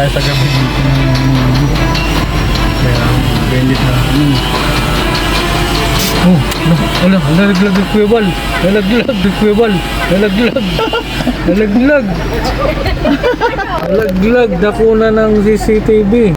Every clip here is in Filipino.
Sa gabi dito kaya benit na wala, nalaglag ng kuwebal, nalaglag ng kuwebal, nalaglag nalaglag dakuna ng CCTV.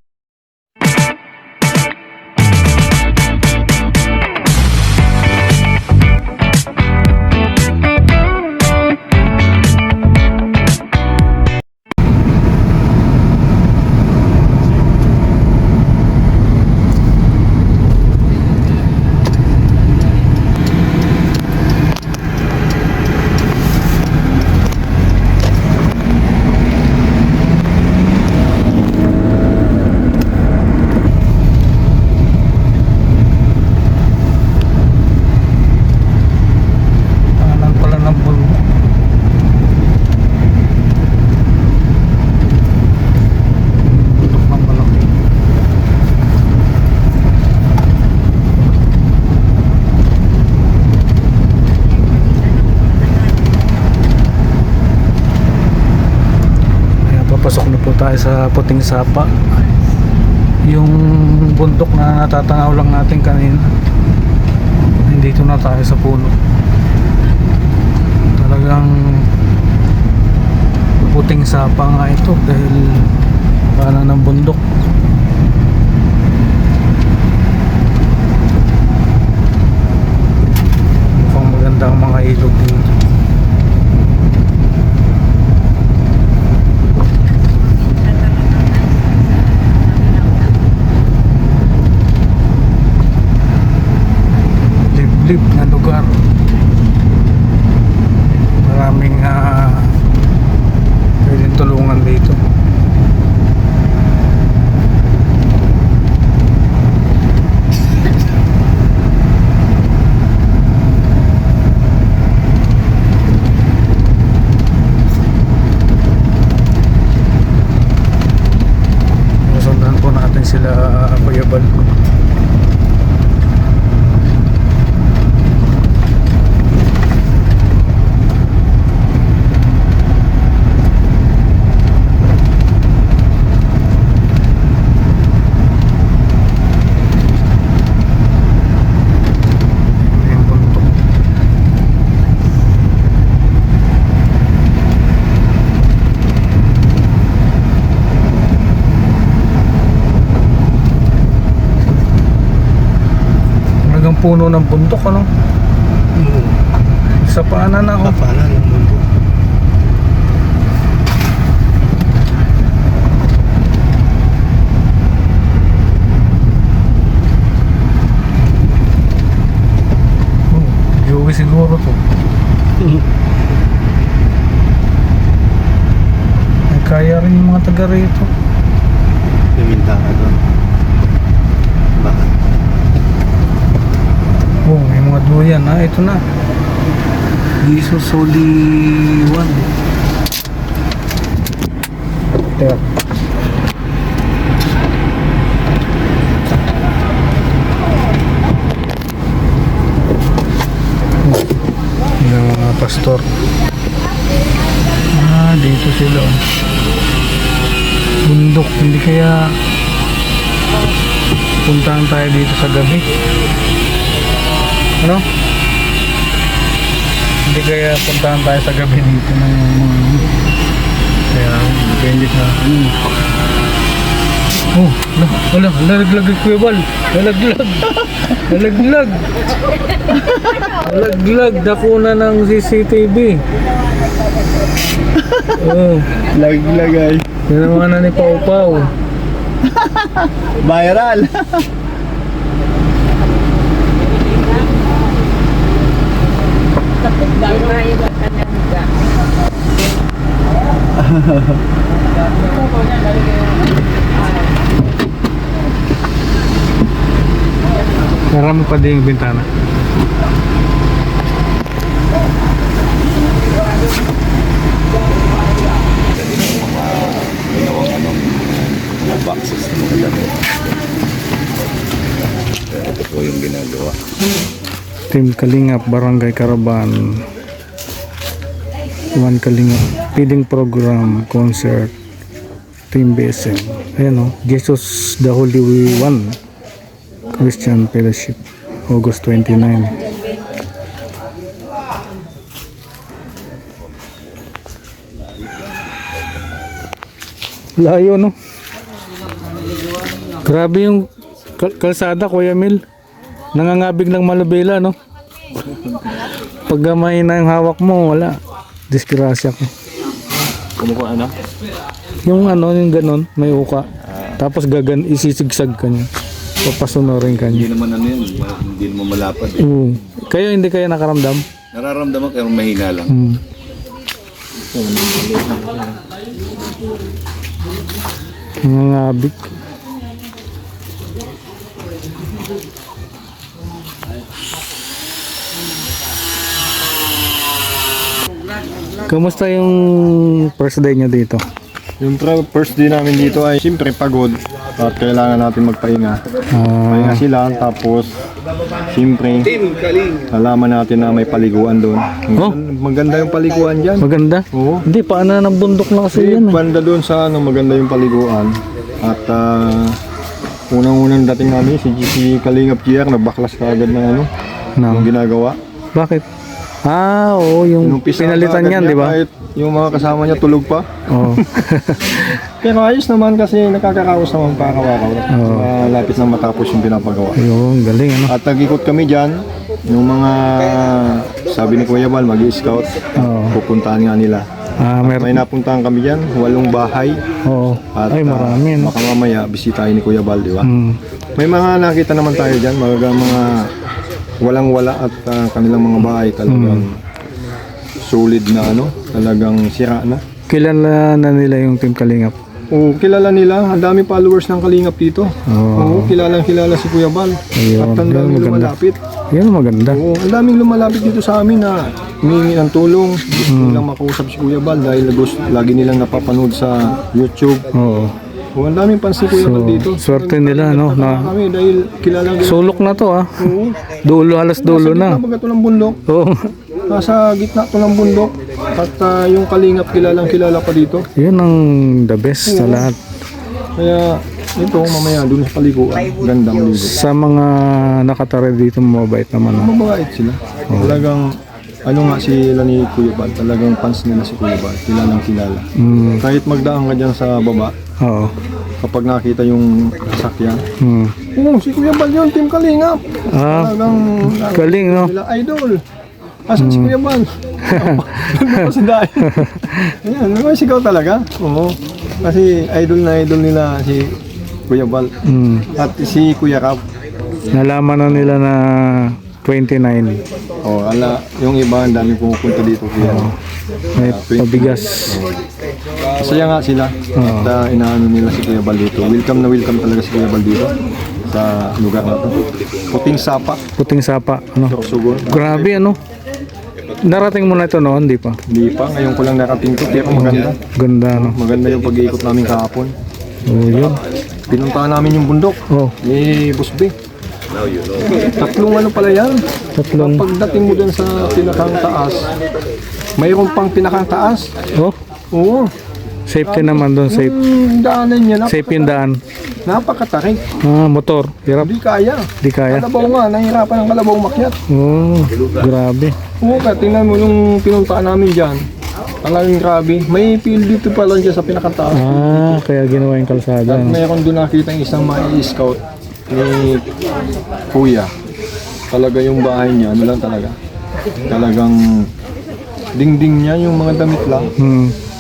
Pasok na po tayo sa Puting Sapa, yung bundok na natatanaw lang natin kanina. Dito na tayo sa puno. Talagang Puting Sapa nga ito dahil para ng bundok. Mukhang maganda ang mga ilog dito. Liblib na lugar, maraming pwedeng tulungan dito. Sundan po natin sila Kuya Bal. Puno ng bundok, ano? Sa paanan na, Sa paanan ng bundok. Joey siguro to. Ay, kaya rin yung mga taga rito. Piminta ka doon. Bakit? May mga duyan na. Ito na. Jesus Holy One. Teka. Yung mga pastor. Dito sila. Bundok. Hindi kaya puntahan tayo dito sa gabi. Ano? Hindi kaya puntahan tayo sa gabi dito ng kaya benit na wala, nalaglag ng kuwebal, nalaglag nalaglag dakuna ng CCTV. Laglag ay. Ginawa na ni Pau Pau. Viral. Sara mo pa din yung bintana. Boxes na mga damit. Ito po yung ginagawa. Team Kalingap, Barangay Caravan, One Kalingap, feeding program, concert, Team BSM. Ayan o, Jesus the Holy One Christian Fellowship, August 29. Layo no. Grabe yung kalsada, Kuya Mil. Nangangabig ng malubela no. Pag gamay na yung hawak mo, wala. Disgrasya ko. Kumukuha ano? Yung ano, yung ganon, may uka. Tapos isisigsag ka niya. Papasunurin ka Hindi niya. naman ano yun. Hindi naman malapad eh. Kayo hindi kayo nakaramdam? Nararamdaman kayo mahina lang. Hmm. Nangangabig. Kamusta yung first day niya dito? Yung first day namin dito ay siyempre pagod at kailangan natin magpahinga. Pahinga sila, tapos siyempre nalaman natin na may paliguan doon. Oh. Maganda yung paliguan dyan. Maganda? Oo. Hindi, paano ng bundok na kasi yan eh. Banda doon sa ano, maganda yung paliguan. At unang-unang dating namin si Kalingap GR nagbaklas ka agad ng ano, No. yung ginagawa. Bakit? Oo, yung Inumpisa pinalitan agad yan, niya di ba? Kahit yung mga kasama niya tulog pa. Oo. Pero ayos naman kasi nakakaraos naman pa araw-araw. Oo. Malapit na matapos yung pinapagawa. Ayun, galing ano. At nag-ikot kami dyan, yung mga sabi ni Kuya Bal, mag-i-scout, Oo. pupuntahan nga nila. May Meron. napuntahan kami dyan, 8 bahay. Oo. At Ay, marami ano. baka mamaya bisitahin ni Kuya Bal, di ba? Hmm. May mga nakita naman tayo dyan, mga walang-wala at kanilang mga bahay talagang solid na ano, talagang sira na. Kilala na nila yung Team Kalingap. Oo, kilala nila, ang dami followers ng Kalingap dito. Oo. Oo, kilala si Kuya Bal. Ayun, At ang yun, daming maganda. lumalapit. Yan maganda. Oo, ang daming lumalapit dito sa amin na humingi ng tulong. Gusto nilang makausap si Kuya Bal dahil lagi nilang napapanood sa YouTube. Oo. Oo, ang daming fans si Kuya Bal dito. Swerte nila no na Kami dahil kilala din. sulok na to ah. Oo. Dulo, halos dulo na. Nasa gitna ito ng bundok. Oo. Nasa gitna ito ng bundok. At yung Kalingap kilala pa dito. Yun ang the best sa lahat. Kaya ito mamaya dun sa paliguan. Ganda maligo. Sa mga nakatara dito, mabait naman ah. Mababait sila. Talagang ano nga sila ni Kuya Bal. Talagang fans nila si Kuya Bal. Kilalang kilala. Mm. Kahit magdaan ka dyan sa baba, Oo. kapag nakita yung sasakyan, Mm. oo, si Kuya Bal yun, Team Kalingap. Ah, Talagang galing no. nila idol. Asan si Kuya Bal? Nandun pa sa dahil. Ayan, may sigaw talaga. Oo. Kasi idol na idol nila si Kuya Bal. Mm. At si Kuya Rap. Nalaman na nila na 29. Oh, yung iba ang dami pumupunta dito kaya May pabigas. masaya nga sila. At inaano nila si Kuya Bal dito. Welcome na welcome talaga si Kuya Bal dito sa lugar na to. Puting Sapa, Puting Sapa. Ano? Sorsogon. Grabe ano. Narating mo na ito noon, di pa? Hindi pa, ngayon ko lang narating to. Pero maganda. Ganda no. Maganda yung pag-iikot namin kahapon. Oo, yun. Pinuntahan namin yung bundok. Oh, Ni Busby. Tatlong ano pala yan. tatlong. Pagdating mo dun sa pinakang taas, mayroon pang pinakang taas. Oh, Oo. safety naman doon, safe. Yung daanan niya, Safe yung daan. napakatarik. Motor, hirap, Hindi kaya. di kaya. Kalabaw nga, nahihirapan ang kalabaw makyat. Oh, grabe. Oo, kaya tingnan mo nung pinuntaan namin dyan. Talagang grabe. May field dito pala dyan sa pinakang taas. Kaya ginawa yung kalsada. At No? mayroon doon nakita yung isang mai-scout ni Kuya. Talaga yung bahay niya, ano lang talaga. Talagang dingding niya, yung mga damit lang.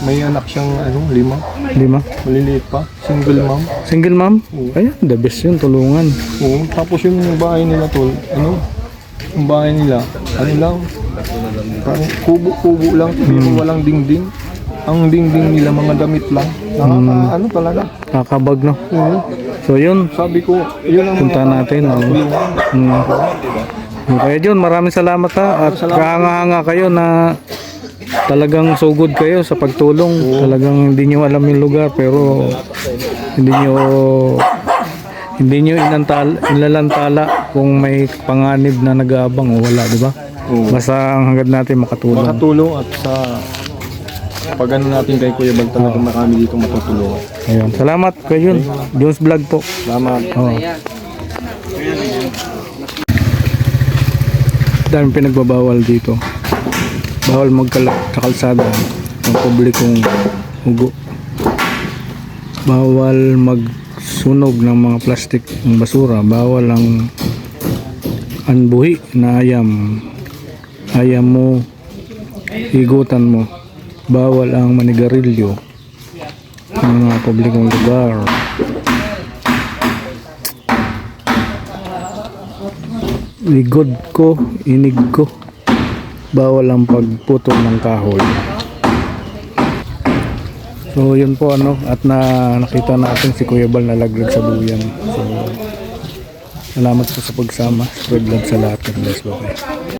May anak siyang 5, 5. maliliit pa. Single mom. Single mom? Ayan, the best yun, tulungan. Oo, tapos yung bahay nila tol, yung bahay nila, lang, parang kubo-kubo lang, pero walang dingding. Ang dingding nila, mga damit lang. Nakaka, talaga. Kakabag, no? Oo. So yun, Sabi ko, yun ang punta natin. Kaya John, maraming salamat ha. At kahanga-hanga kayo na talagang so good kayo sa pagtulong. Talagang hindi nyo alam yung lugar pero hindi nyo inalantala kung may panganib na nag-aabang o wala, di ba? Oo. Basta ang hangad natin makatulong. Makatulong at sa pag ano natin kay Kuya Bal talaga marami dito matutulungan. Ayun. Salamat kayo. Jones Vlog po. Salamat. Oh. Dami pinagbabawal dito. Bawal magkalat sa kalsada ng publikong ugo. Bawal magsunog ng mga plastik ng basura. Bawal ang anbuhi na ayam. Ayam mo, higutan mo. Bawal ang manigarilyo sa mga publikong lugar. Ligod ko, inig ko. Bawal ang pagputol ng kahoy. So yun po ano, at nakita natin si Kuya Bal nalaglag sa duyan. So salamat po sa pagsama. Spread love sa lahat. God bless. Bye.